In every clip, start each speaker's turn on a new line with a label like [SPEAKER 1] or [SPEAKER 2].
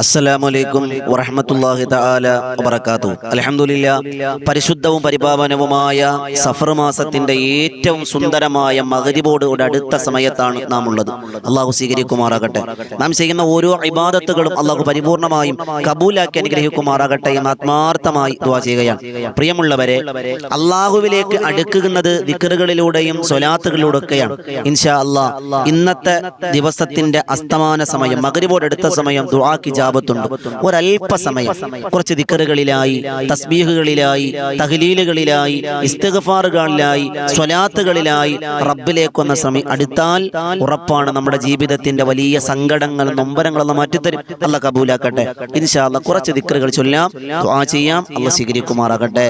[SPEAKER 1] അസ്സലാമു വറഹ്മത്തുള്ളാഹി തആല വബറകാതുഹു. അൽഹംദുലില്ലാഹ്, പരിശുദ്ധവും പരിപാവനവുമായ സഫർ മാസത്തിന്റെ ഏറ്റവും സുന്ദരമായ മഗ്രിബോട് അടുത്ത സമയത്താണ് നാം ഉള്ളത്. അള്ളാഹു സ്വീകരിക്കുമാറാകട്ടെ. നാം ചെയ്യുന്ന ഓരോ ഇബാദത്തുകളും അള്ളാഹു പരിപൂർണമായും കബൂലാക്കി അനുഗ്രഹിക്കുമാറാകട്ടെ എന്ന് ആത്മാർത്ഥമായി ദുആ ചെയ്യുകയാണ്. പ്രിയമുള്ളവരെ, അള്ളാഹുവിലേക്ക് അടുക്കുന്നത് ദിക്റുകളിലൂടെയും സ്വലാത്തുകളിലൂടെയൊക്കെയാണ്. ഇൻഷാ അല്ലാഹ് ഇന്നത്തെ ദിവസത്തിന്റെ അസ്തമാന സമയം, മഗ്രിബോട് അടുത്ത സമയം ദുആക്ക് ഒരൽപ്പസമയം കുറച്ച് ദിക്റുകളിലായി, തസ്ബീഹുകളിലായി, തഹ്ലീലുകളിലായി, ഇസ്തിഗ്ഫാറുകളിലായി, സ്വലാത്തുകളിലായി റബ്ബിലേക്കൊന്ന സമയം അടുത്താൽ ഉറപ്പാണ് നമ്മുടെ ജീവിതത്തിന്റെ വലിയ സങ്കടങ്ങൾ, നൊമ്പരങ്ങളൊന്നും മാറ്റിത്തരും. അല്ലാഹ് കബൂലാക്കട്ടെ. ഇൻഷാ അല്ലാഹ് കുറച്ച് ദിക്റുകൾ ചൊല്ലാം, ദുആ ചെയ്യാം. അല്ലാഹ് സ്വീകരിക്കുമാറാകട്ടെ.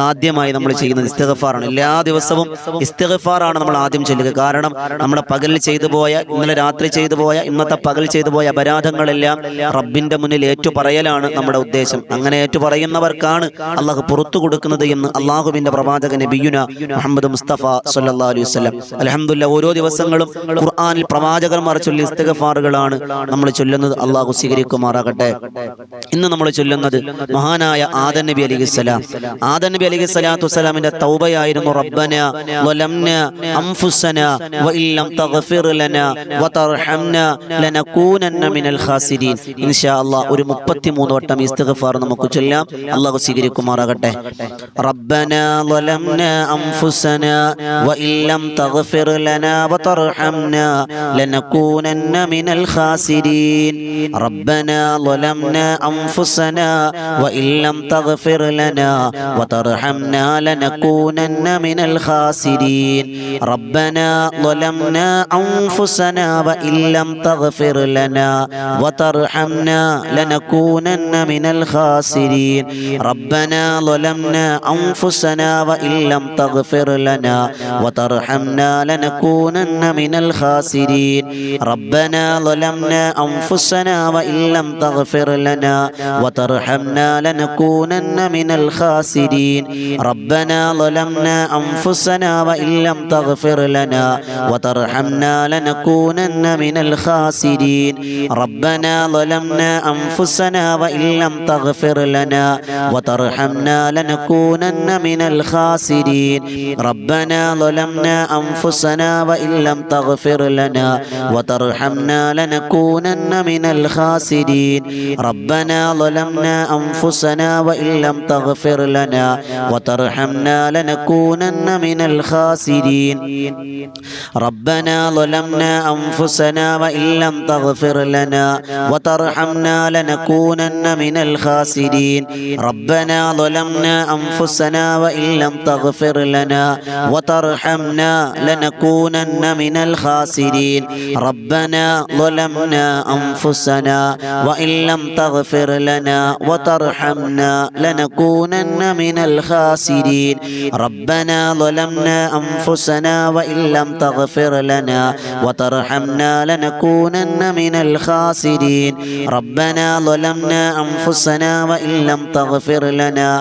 [SPEAKER 1] ആദ്യമായി നമ്മൾ ചെയ്യുന്നത് ഇസ്തിഗ്ഫാറാണ്. എല്ലാ ദിവസവും ഇസ്തിഗ്ഫാറാണ് നമ്മൾ ആദ്യം ചൊല്ലുക. കാരണം നമ്മുടെ പകലിൽ ചെയ്തു പോയ, ഇന്നലെ രാത്രി ചെയ്തു പോയ, ഇന്നത്തെ പകൽ ചെയ്തു പോയ അപരാധങ്ങളെല്ലാം റബ്ബിന്റെ മുന്നിൽ ഏറ്റുപറയലാണ് നമ്മുടെ ഉദ്ദേശം. അങ്ങനെ ഏറ്റുപറയുന്നവർക്കാണ് അള്ളാഹു പുറത്തു കൊടുക്കുന്നത് എന്ന് അള്ളാഹുവിന്റെ പ്രവാചകൻ നബിയുന മുഹമ്മദ് മുസ്തഫ സല്ലല്ലാഹു അലൈഹി വസല്ലം. അൽഹംദുലില്ലാഹ്, ഓരോ ദിവസങ്ങളും ഖുർആനിൽ പ്രവാചകന്മാർ ചൊല്ലിയ ഇസ്തിഗ്ഫാറുകളാണ് നമ്മൾ ചൊല്ലുന്നത്. അള്ളാഹു സ്വീകരിക്കുമാറാകട്ടെ. ഇന്ന് നമ്മൾ ചൊല്ലുന്നത് മഹാനായ ആദം നബി അലൈഹിസ്സലാം. ആദം നബി അലൈഹിസ്സലാത്തു വസ്സലാമിന്റെ തൗബയായിരുന്നു റബ്ബനാ വലംനാ അൻഫുസനാ വഇല്ലം തഗ്ഫിർ ലനാ വതർഹംനാ ലനകൂനന്ന മിനൽ ഖാസിരീൻ. ഇൻഷാ അല്ലാഹ് ഒരു 33 വട്ടം ഇസ്തിഗ്ഫാർ നമുക്ക് ചൊല്ലാം. അല്ലാഹു സ്വീകരിക്കുമാറാകട്ടെ. റബ്ബനാ ളലംനാ അൻഫുസനാ വഇല്ലം തഗ്ഫിർ ലനാ വതർഹംനാ ലനകൂനന്ന മിനൽ ഖാസിരീൻ. റബ്ബനാ ളലംനാ അൻഫുസനാ വഇല്ലം തഗ്ഫിർ ലനാ വതർഹംനാ ലനകൂനന്ന മിനൽ ഖാസിരീൻ. റബ്ബനാ ളലംനാ അൻഫുസനാ വഇല്ലം തഗ്ഫിർ ലനാ وترحمنا لنكونن من الخاسرين. ربنا ظلمنا أنفسنا وإن لم تغفر لنا وترحمنا لنكونن من الخاسرين. ربنا ظلمنا أنفسنا وإن لم تغفر لنا وترحمنا لنكونن من الخاسرين. ربنا ظلمنا أنفسنا وإن لم تغفر لنا وترحمنا لنكونن من الخاسرين. ربنا ظلمنا أنفسنا وإن لم تغفر لنا وترحمنا لنكونن من الخاسرين. ربنا ظلمنا أنفسنا وإن لم تغفر لنا وترحمنا لنكونن من الخاسرين. ربنا ظلمنا أنفسنا وإن لم تغفر لنا وترحمنا لنكونن من الخاسرين. ربنا ظلمنا أنفسنا وإن لم تغفر لنا وترحمنا لنكونن من الخاسرين. ربنا ظلمنا أنفسنا وإن لم تغفر لنا وترحمنا لنكونن من الخاسرين. ربنا ظلمنا أنفسنا وإن لم تغفر لنا وترحمنا لنكونن من الخاسرين. ربنا ظلمنا أنفسنا وإن لم تغفر لنا وترحمنا لنكونن من الخاسرين. ربنا ظلمنا أنفسنا وإن لم تغفر لنا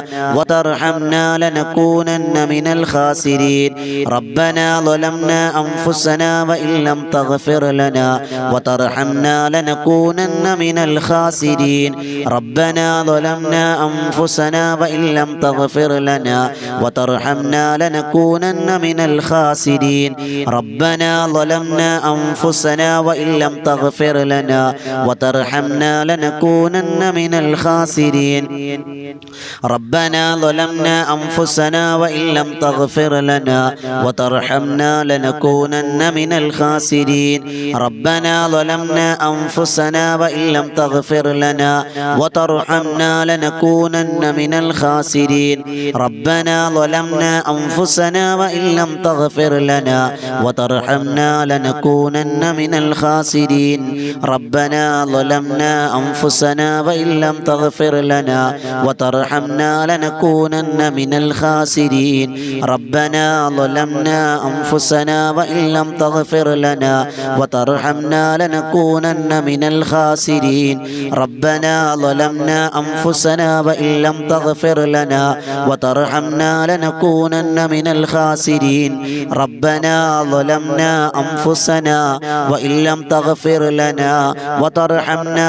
[SPEAKER 1] وترحمنا لنكونن من الخاسرين. ربنا ظلمنا أنفسنا وإن لم تغفر لنا وترحمنا لنكونن من الخاسرين. ربنا ظلمنا أنفسنا وإن لم تغفر لنا وترحمنا لنكونن من الخاسرين. ربنا ظلمنا أنفسنا وإن لم تغفر لنا وترحمنا لنكونن من الخاسرين. ربنا ظلمنا أنفسنا وإن لم تغفر لنا وترحمنا لنكونن من الخاسرين. ربنا ظلمنا أنفسنا وإن لم تغفر لنا وترحمنا لنكونن من الخاسرين. ربنا ظلمنا أنفسنا وإن لم تغفر لنا وترحمنا لنكونن من الخاسرين. ربنا ظلمنا أنفسنا وإن لم تغفر لنا وترحمنا لنكونن من الخاسرين. ربنا ظلمنا أنفسنا وإن لم تغفر لنا وترحمنا لنكونن من الخاسرين. ربنا ظلمنا أنفسنا وإن لم تغفر لنا وترحمنا لنكونن من الخاسرين. ربنا ظلمنا أنفسنا وإن لم تغفر لنا وترحمنا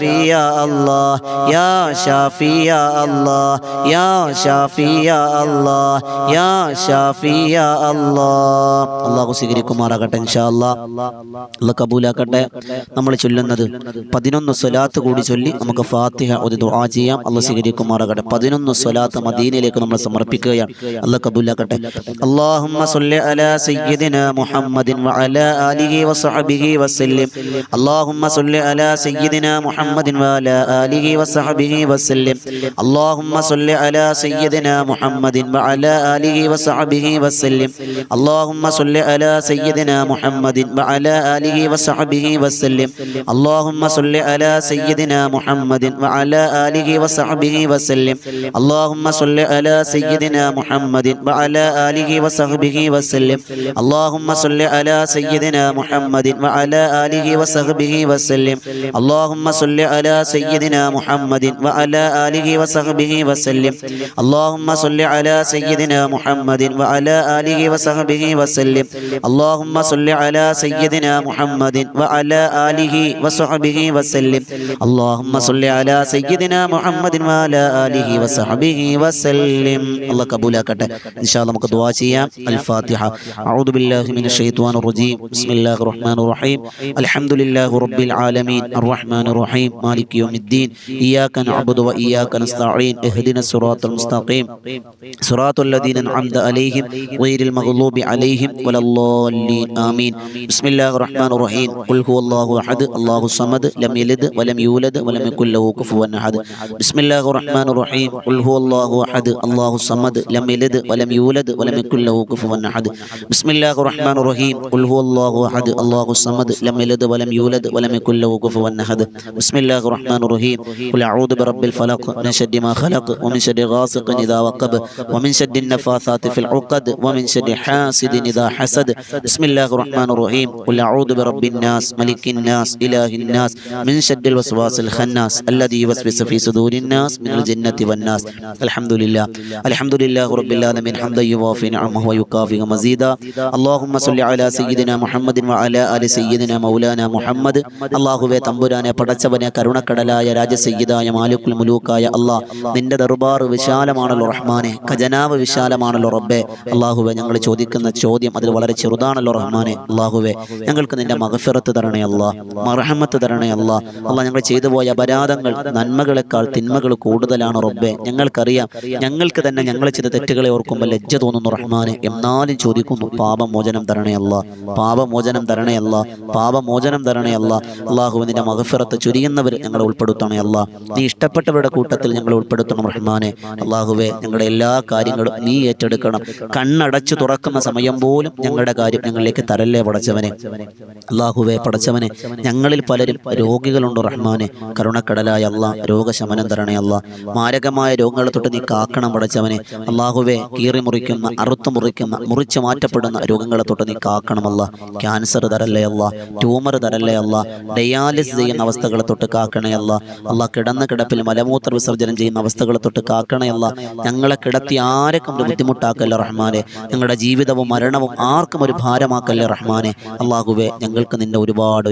[SPEAKER 1] ഷാഫി യാ അല്ലാഹ് യാ ഷാഫി യാ അല്ലാഹ് യാ ഷാഫി യാ അല്ലാഹ് യാ ഷാഫി യാ അല്ലാഹ്. അല്ലാഹു സ്വീകരിക്കുമാറാകട്ടെ ഇൻഷാ അല്ലാഹ്. അല്ലാഹ് കബൂലാക്കട്ടെ. നമ്മൾ ചൊല്ലുന്നത് 11 സ്വലാത്ത് കൂടി ചൊല്ലി നമുക്ക് ഫാത്തിഹ ഒരു ദുആ ചെയ്യാം. അല്ലാഹ് സ്വീകരിക്കുമാറാകട്ടെ. 11 സ്വലാത്ത് മദീനയിലേക്ക് നമ്മൾ സമർപ്പിക്കുകയാണ്. അല്ലാഹ് കബൂലാക്കട്ടെ. അല്ലാഹുമ്മ സ്വല്ലി അലാ സയ്യിദിനാ മുഹമ്മദിൻ വഅലാ ആലിഹി വസഹബിഹി വസല്ലം. അല്ലാഹുമ്മ സ്വല്ലി അലാ സയ്യിദിനാ മുഹമ്മദിൻ വഅലാ ആലിഹി വസഹബിഹി വസല്ലം. അല്ലാഹുമ്മ സ്വല്ലി അലാ സയ്യിദിനാ മുഹമ്മദിൻ വഅലാ ആലിഹി വസഹബിഹി വസല്ലം. അല്ലാഹുമ്മ സ്വല്ലി അലാ സയ്യിദിനാ മുഹമ്മദിൻ വഅലാ ആലിഹി വസഹബിഹി വസല്ലം. അല്ലാഹുമ്മ സ്വല്ലി അലാ സയ്യിദിനാ മുഹമ്മദിൻ വഅലാ ആലിഹി വസഹബിഹി വസല്ലം. അല്ലാഹുമ്മ സ്വല്ലി അലാ സയ്യിദിനാ മുഹമ്മദിൻ വഅലാ ആലിഹി വസഹബിഹി വസല്ലം. അല്ലാഹുമ്മ സ്വല്ലി അലാ സയ്യിദിനാ മുഹമ്മദിൻ വഅലാ ആലിഹി വസഹബിഹി വസല്ലം. അല്ലാഹുമ്മ സ്വല്ലി അലാ സയ്യിദിനാ മുഹമ്മദിൻ വഅലാ ആലിഹി വസഹബിഹി വസല്ലം. അല്ലാഹുമ്മ സ്വല്ലി അലാ സയ്യിദിനാ മുഹമ്മദിൻ വഅലാ ആലിഹി വസഹബിഹി വസല്ലം. അല്ലാഹുമ്മ സ്വല്ലി അലാ സയ്യിദിനാ മുഹമ്മദിൻ വഅലാ ആലിഹി വസഹബിഹി വസല്ലം. അല്ലാഹുമ്മ സ്വല്ലി അലാ സയ്യിദിനാ മുഹമ്മദിൻ വഅലാ ആലിഹി വസഹബിഹി വസല്ലം. അല്ലാഹ് കബൂലാക്കട്ടെ. ഇൻഷാ അല്ലാഹ് നമുക്ക് ദുആ ചെയ്യാം. അൽ ഫാത്തിഹ. അഊദു ബില്ലാഹി മിനശ് ശൈത്വാനിർ റജീം. ബിസ്മില്ലാഹിർ റഹ്മാനിർ റഹീം. അൽഹംദുലില്ലാഹി റബ്ബിൽ ആലമീൻ അർറഹ്മാനിർ റഹീം മാലികി യൗമിദ്ദീൻ ഇയ്യാക നഅ്ബുദു വ ഇയ്യാക നസ്തഈൻ ഇഹ്ദിനസ് സിറാത്തൽ മുസ്തഖീം സിറാത്തൽ ലദീന അൻഅംത അലൈഹിം ഗൈറിൽ മഗ്ളൂബി അലൈഹിം വലദ്ദാല്ലീൻ ആമീൻ. ബിസ്മില്ലാഹിർ റഹ്മാനിർ റഹീം. ഖുൽ ഹുവല്ലാഹു അഹദ് അല്ലാഹുസ് സമദ് ലം യലിദ് വലം യൂലദ് വലം യകുൽ ലഹു കുഫുവൻ അഹദ്. ബിസ്മില്ലാഹിർ റഹ്മാനിർ റഹീം. ഖുൽ ഹുവല്ലാഹു അഹദ് അല്ലാഹുസ് സമദ് ലം യലിദ് വലം യൂലദ് വലം യകുൽ ലഹു കുഫുവൻ അഹദ്. ബിസ്മില്ലാഹിർ റഹ്മാനിർ റഹീം. ഖുൽ ഹുവല്ലാഹു അഹദ് അല്ലാഹുസ് സമദ് ലം യലിദ് വലം യൂലദ് വലം യകുൽ ലഹു കുഫുവൻ അഹദ്. ബിസ്മില്ലാഹിർ റഹ്മാനിർ റഹീം. ഖുൽ അഊദു ബിറബ്ബിൽ ഫലഖ് മിൻ ശർരി മാ ഖലഖ് വമിൻ ശർരി ഗാസിഖിൻ ഇദാ വഖബ വമിൻ ശർരി നഫാസാതി ഫിൽ ഉഖദ് വമിൻ ശർരി ഹാസിദിൻ ഇദാ ഹസദ്. ബിസ്മില്ലാഹിർ റഹ്മാനിർ റഹീം. ഖുൽ അഊദു ബിറബ്ബിൻ നാസ് മലിക്കിൻ നാസ് ഇലാഹിൻ നാസ് മിൻ ശർരിൽ വസ്വാസിൽ ഖന്നാസ് അല്ലദീ യുവസ്വിസു ഫീ സുദൂരിൻ നാസ് മിനൽ ജിന്നത്തി വൻ നാസ്. അൽഹംദുലില്ലാഹ് അൽഹംദുലില്ലാഹി റബ്ബിൽ ആലമീൻ ഹംദൻ യുവാഫി നിഅമഹു വയുകാഫി മസീദ. അല്ലാഹുമ്മ സ്വല്ലി അലാ സയ്യിദിനാ മുഹമ്മദിൻ വഅലാ ആലി സയ്യിദിനാ മൗലാനാ മുഹമ്മദ്. അല്ലാഹുവേ തമ്പുരാനെ പടച്ചവനെ കരുണക്കടലായ രാജസയ്യിദായ മാലിക്കുൽ മുലൂക്കായ അല്ലാഹ്, നിന്റെ ദർബാർ വിശാലമാണല്ലോ റഹ്മാനെ, ഖജനാവ് വിശാലമാണല്ലോ റബ്ബേ. അല്ലാഹുവേ ഞങ്ങൾ ചോദിക്കുന്ന ചോദ്യം അതിൽ വളരെ ചെറുതാണല്ലോ റഹ്മാനെ. അല്ലാഹുവേ ഞങ്ങൾക്ക് നിന്റെ മഗ്ഫിറത്ത് തരണേ അല്ലാഹ്, മർഹമത്ത് തരണേ അല്ലാഹ്. അല്ലാഹ് ഞങ്ങൾ ചെയ്തു പോയ അപരാധങ്ങൾ നന്മകളെക്കാൾ തിന്മകൾ കൂടുതലാണ് റബ്ബേ. ഞങ്ങൾക്കറിയാം, ഞങ്ങൾക്ക് തന്നെ ഞങ്ങൾ ചെയ്ത തെറ്റുകളെ ഓർക്കുമ്പോൾ ലജ്ജ തോന്നുന്നു റഹ്മാനെ. എന്നാലും ചോദിക്കുന്നു, പാപമോചനം തരണേ അല്ലാഹ്, പാപമോചനം തരണേ അല്ലാഹ്, പാപമോചനം തരണേ അല്ലാഹ്. അല്ലാഹുവേ നിന്റെ മഗ്ഫിറത്ത് ചൊരിയുന്നവർ ഞങ്ങളെ ഉൾപ്പെടുത്തണേ അല്ലാഹ്. നീ ഇഷ്ടപ്പെട്ടവരുടെ കൂട്ടത്തിൽ ഞങ്ങൾ ഉൾപ്പെടുത്തണം റഹ്മാനെ. അല്ലാഹുവേ ഞങ്ങളുടെ എല്ലാ കാര്യങ്ങളും നീ ഏറ്റെടുക്കണം. കണ്ണടച്ചു തുറക്കുന്ന സമയം പോലും ഞങ്ങളുടെ കാര്യം ഞങ്ങളിലേക്ക് തരല്ലേ പടച്ചവനെ. അല്ലാഹുവേ പടച്ചവനെ, ഞങ്ങളിൽ പലരും രോഗികളുണ്ട് റഹ്മാനെ. കരുണക്കടലായ അല്ലാഹ് രോഗശമനം തരണേ അല്ലാഹ്. മാരകമായ രോഗങ്ങളെ തൊട്ട് നീ കാക്കണം പടച്ചവനെ. അല്ലാഹുവേ കീറി മുറിക്കുന്ന, അറുത്തു മുറിക്കുന്ന, മുറിച്ചു മാറ്റപ്പെടുന്ന രോഗങ്ങളെ തൊട്ട് നീ കാക്കണം അല്ലാഹ്. ക്യാൻസർ തരല്ലേ അല്ലാഹ്, ട്യൂമർ തരല്ലേ അല്ലാഹ്, ഡയാലിസിസ് ചെയ്യുന്ന അവസ്ഥകളെ തൊട്ട് കാക്കണേ അല്ലാഹ്. അല്ലാഹ് കിടന്ന കിടപ്പിൽ മലമൂത്ര വിസർജനം ചെയ്യുന്ന അവസ്ഥകളെ തൊട്ട് കാക്കണേ അല്ലാഹ്. ഞങ്ങളെ കിടത്തി ആരൊക്കെ ഒരു ബുദ്ധിമുട്ടാക്കല്ലേ റഹ്മാനെ. ഞങ്ങളുടെ ജീവിതവും മരണവും ആർക്കും ഒരു ഭാരമാക്കല്ലേ റഹ്മാനെ. അല്ലാഹുവേ ഞങ്ങൾക്ക് നിന്റെ ഒരുപാട്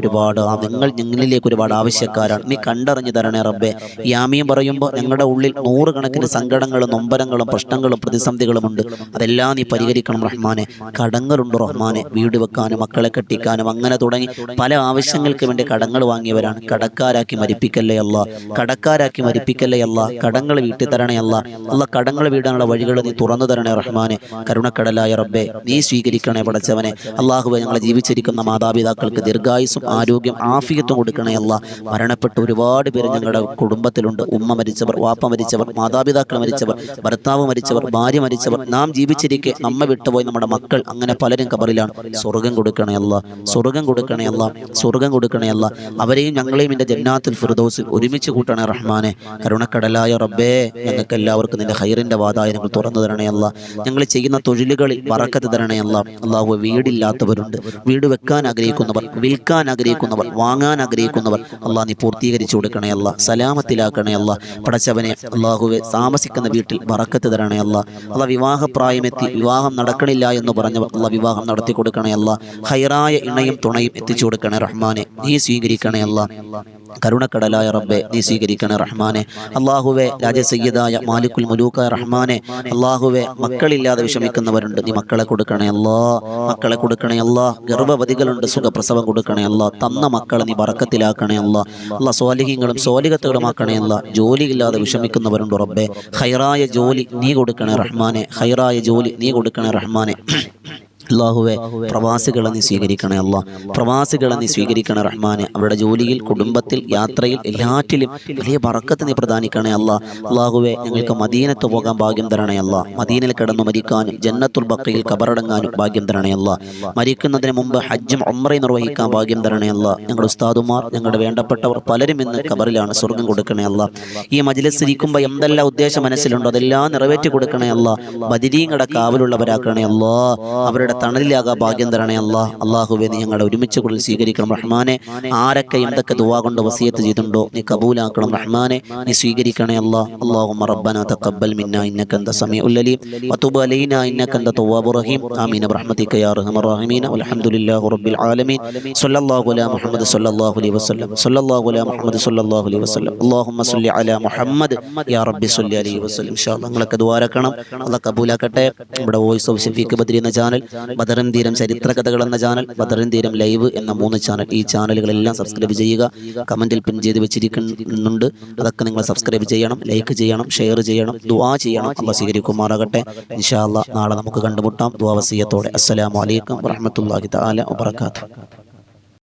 [SPEAKER 1] ഞങ്ങളിലേക്ക് ഒരുപാട് ആവശ്യക്കാരാണ്. നീ കണ്ടറിഞ്ഞു തരണേ റബ്ബേ. ഈ ആമീൻ പറയുമ്പോൾ ഞങ്ങളുടെ ഉള്ളിൽ നൂറുകണക്കിന് സങ്കടങ്ങളും നൊമ്പരങ്ങളും പ്രശ്നങ്ങളും പ്രതിസന്ധികളും ഉണ്ട്. അതെല്ലാം നീ പരിഹരിക്കണം റഹ്മാനെ. കടങ്ങളുണ്ട് റഹ്മാനെ, വീട് വെക്കാനും മക്കളെ കെട്ടിക്കാനും അങ്ങനെ തുടങ്ങി പല ആവശ്യങ്ങൾക്ക് വേണ്ടി കടങ്ങൾ വാങ്ങിയവരാണ്. കടക്കാരാക്കി മരിപ്പിക്കല്ലേ അല്ലാ, കടക്കാരാക്കി മരിപ്പിക്കല്ലേ അല്ലാ. കടങ്ങൾ വീട്ടി തരണേ അല്ലാ. അല്ലാ കടങ്ങൾ വീടാനുള്ള വഴികൾ നീ തുറന്നു തരണേ റഹ്മാനെ. കരുണക്കടലായ റബ്ബേ നീ സ്വീകരിക്കണേ പടച്ചവനെ. അല്ലാഹുവേ ഞങ്ങളെ ജീവിച്ചിരിക്കുന്ന മാതാപിതാക്കൾക്ക് ദീർഘായുസ്സും ആരോഗ്യം ആഫിയത്തും കൊടുക്കണേ അല്ലാ. മരണപ്പെട്ട ഒരുപാട് പേര് ഞങ്ങളുടെ കുടുംബത്തിലുണ്ട്. ഉമ്മ മരിച്ചവർ, വാപ്പ മരിച്ചവർ, മാതാപിതാക്കൾ മരിച്ചവർ, ഭർത്താവ് മരിച്ചവർ, ഭാര്യ മരിച്ചവർ, നാം ജീവിച്ചിരിക്കെ നമ്മെ വിട്ടുപോയി നമ്മുടെ മക്കൾ, അങ്ങനെ പലരും കബറിലാണ്. സ്വർഗം കൊടുക്കണേ അല്ലാ, സ്വർഗം കൊടുക്കണേ അല്ലാ, സ്വർഗം കൊടുക്കണേ അല്ലാ. അവരെയും ഞങ്ങളെയും നിന്റെ ജന്നാത്തുൽ ഫിർദൗസിൽ ഒരുമിച്ച് കൂട്ടണേ റഹ്മാനെ. കരുണക്കടലായ റബ്ബേ ഞങ്ങൾക്ക് എല്ലാവർക്കും നിന്റെ ഖൈറിന്റെ വാതായനങ്ങൾ തുറന്നു തരണേ അല്ലാ. ഞങ്ങൾ ചെയ്യുന്ന തൊഴിലുകളിൽ ബറക്കത്ത് തരണേ അല്ലാ. അല്ലാഹു വീടില്ലാത്തവരുണ്ട്, വീട് വെക്കാൻ ആഗ്രഹിക്കുന്നവർ, വിൽക്കാൻ ആഗ്രഹിക്കുന്നവർ, വാങ്ങാൻ ആഗ്രഹിക്കുന്നവർ, അല്ലാ നീ പൂർത്തീകരിച്ചു കൊടുക്കണേ അല്ലാ. സലാമത്തിലാക്കണേ അല്ലാ. പടച്ചവനെ അല്ലാഹുവെ താമസിക്കുന്ന വീട്ടിൽ ബറക്കത്ത് തരണേ അല്ലാ. അല്ലാ വിവാഹപ്രായമെത്തി വിവാഹം നടക്കണില്ല എന്ന് പറഞ്ഞവർ അല്ലാ വിവാഹം നടത്തി കൊടുക്കണേ അല്ലാ. ഖൈറായ ഇണയും തുണയും എത്തിച്ചു കൊടുക്കണേ റഹ്മാനെ. നീ സ്വീകരിക്കണേ അല്ലാ. കരുണക്കടലായ റബ്ബെ നീ സ്വീകരിക്കണേ റഹ്മാനെ. അള്ളാഹുവെ രാജസയ്യിദായ മാലിക്കുൽ മുലൂക്കായ റഹ്മാനെ, അള്ളാഹുവെ മക്കളില്ലാതെ വിഷമിക്കുന്നവരുണ്ട്, നീ മക്കളെ കൊടുക്കണേ അല്ലാ, മക്കളെ കൊടുക്കണേ അല്ലാ. ഗർഭവതികളുണ്ട്, സുഖപ്രസവം കൊടുക്കണേ അല്ലാ. തന്ന മക്കളെ നീ ബറക്കത്തിലാക്കണേ അല്ലാ. അല്ലാ സ്വാലിഹീങ്ങളും സ്വാലിഹത്തുകളുമാക്കണേ അല്ലാ. ജോലിയില്ലാതെ വിഷമിക്കുന്നവരുണ്ട് റബ്ബെ, ഖൈറായ ജോലി നീ കൊടുക്കണേ റഹ്മാനെ, ഖൈറായ ജോലി നീ കൊടുക്കണേ റഹ്മാനെ. അല്ലാഹുവെ പ്രവാസികളെ നീ സ്വീകരിക്കണേ അല്ലാ, പ്രവാസികളെ നീ സ്വീകരിക്കണേ റഹ്മാനെ. അവരുടെ ജോലിയിൽ, കുടുംബത്തിൽ, യാത്രയിൽ എല്ലാറ്റിലും വലിയ ബറക്കത്ത് നീ പ്രദാനിക്കണേ അല്ലാ. അല്ലാഹുവെ ഞങ്ങൾക്ക് മദീനത്ത് പോകാൻ ഭാഗ്യം തരണേ അല്ലാ, മദീനയിൽ കിടന്നു മരിക്കാനും ജന്നത്തുൽ ബഖയിൽ കബറടങ്ങാനും ഭാഗ്യം തരണേ അല്ലാ. മരിക്കുന്നതിന് മുമ്പ് ഹജ്ജും ഉംറയും നിർവഹിക്കാൻ ഭാഗ്യം തരണേ അല്ലാ. ഞങ്ങളുടെ ഉസ്താദുമാർ, ഞങ്ങളുടെ വേണ്ടപ്പെട്ടവർ പലരും ഇന്ന് കബറിലാണ്, സ്വർഗം കൊടുക്കണേ അല്ലാ. ഈ മജ്‌ലിസ് ഇരിക്കുമ്പോൾ എന്തെല്ലാം ഉദ്ദേശം മനസ്സിലുണ്ടോ അതെല്ലാം നിറവേറ്റി കൊടുക്കണേ അല്ലാ. ബദരീങ്ങളുടെ കാവലുള്ളവരാക്കണേ അല്ലാ, അവരുടെ തണലിലാകാൻ ഭാഗ്യം തരണേ അല്ലാ. അല്ലാഹുവേ നീ ഞങ്ങളെ ഒരുമിച്ച് കൂടുതൽ സ്വീകരിക്കണം റഹ്മാനെ. ആരൊക്കെ എന്തൊക്കെ ദുആ കൊണ്ട് വസിയത്ത് ചെയ്തിട്ടുണ്ടോ നീ കബൂലാക്കണം റഹ്മാനെ, നീ സ്വീകരിക്കണേ അല്ലാ. അല്ലാഹുമ്മ റബ്ബനാ തഖബ്ബൽ മിന്നാ ഇന്നക അൻത സമീഉൽ അലീം വതുബ് അലൈനാ ഇന്നക അൻത തവ്വാബുർ റഹീം. ആമീൻ ബിറഹ്മതിക യാ അർഹമർ റഹീമീൻ. വൽഹംദുലില്ലാഹി റബ്ബിൽ ആലമീൻ. സ്വല്ലല്ലാഹു അലാ മുഹമ്മദ് സ്വല്ലല്ലാഹു അലൈഹി വസല്ലം. സ്വല്ലല്ലാഹു അലാ മുഹമ്മദ് സ്വല്ലല്ലാഹു അലൈഹി വസല്ലം. അല്ലാഹുമ്മ സ്വല്ലി അലാ മുഹമ്മദ് യാ റബ്ബി സ്വല്ലി അലൈഹി വസല്ലം. ഇൻഷാ അല്ലാഹ് നിങ്ങളൊക്കെ ദുആ രക്കണം, അല്ലാഹ് കബൂലാക്കട്ടെ. നമ്മുടെ വോയിസ് ഓഫ് ഷഫീഖ് ബദ്രി എന്ന ചാനൽ, ബദറിൻ തീരം ചരിത്ര കഥകൾ എന്ന ചാനൽ, ബദറിൻ തീരം ലൈവ് എന്ന 3 ചാനൽ, ഈ ചാനലുകളെല്ലാം സബ്സ്ക്രൈബ് ചെയ്യുക. കമന്റിൽ പിൻ ചെയ്ത് വെച്ചിരിക്കുന്നുണ്ട്, അതൊക്കെ നിങ്ങൾ സബ്സ്ക്രൈബ് ചെയ്യണം, ലൈക്ക് ചെയ്യണം, ഷെയർ ചെയ്യണം, ദുആ ചെയ്യണം. അല്ലാഹ് സ്വീകരിക്കുമാറാകട്ടെ. ഇൻഷാ അല്ലാഹ് നാളെ നമുക്ക് കണ്ടുമുട്ടാം ദുആ വസിയത്തോടെ. അസ്സലാമു അലൈക്കും വറഹ്മത്തുള്ളാഹി തആല വബറകാതുഹു.